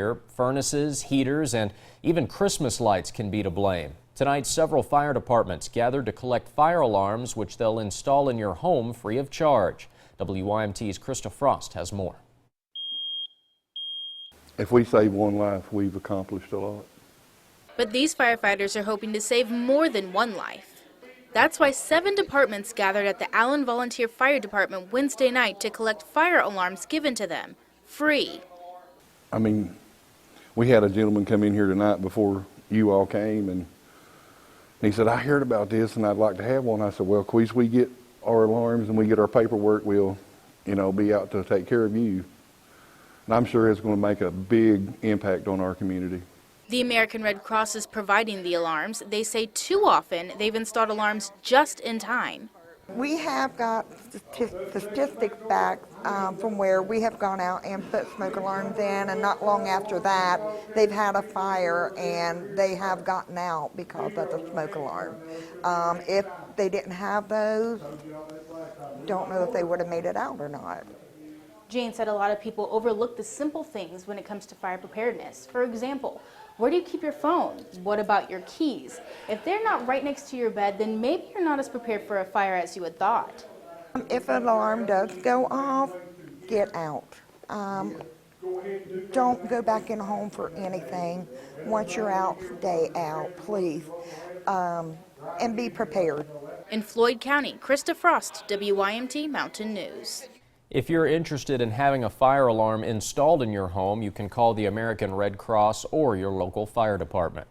here. Furnaces, heaters, and even Christmas lights can be to blame. Tonight, several fire departments gathered to collect fire alarms, which they'll install in your home free of charge. WYMT's Krista Frost has more. If we save one life, we've accomplished a lot. But these firefighters are hoping to save more than one life. That's why 7 departments gathered at the Allen Volunteer Fire Department Wednesday night to collect fire alarms given to them, free. I mean, we had a gentleman come in here tonight before you all came, and he said, I heard about this and I'd like to have one. I said, well, once we get our alarms and we get our paperwork, we'll, be out to take care of you. And I'm sure it's going to make a big impact on our community. The American Red Cross is providing the alarms. They say too often they've installed alarms just in time. We have got statistics back from where we have gone out and put smoke alarms in, and not long after that they've had a fire and they have gotten out because of the smoke alarm. If they didn't have those, don't know if they would have made it out or not. Jane said a lot of people overlook the simple things when it comes to fire preparedness. For example, where do you keep your phone? What about your keys? If they're not right next to your bed, then maybe you're not as prepared for a fire as you had thought. If an alarm does go off, get out. Don't go back in home for anything. Once you're out, stay out, please, and be prepared. In Floyd County, Krista Frost, WYMT Mountain News. If you're interested in having a fire alarm installed in your home, you can call the American Red Cross or your local fire department.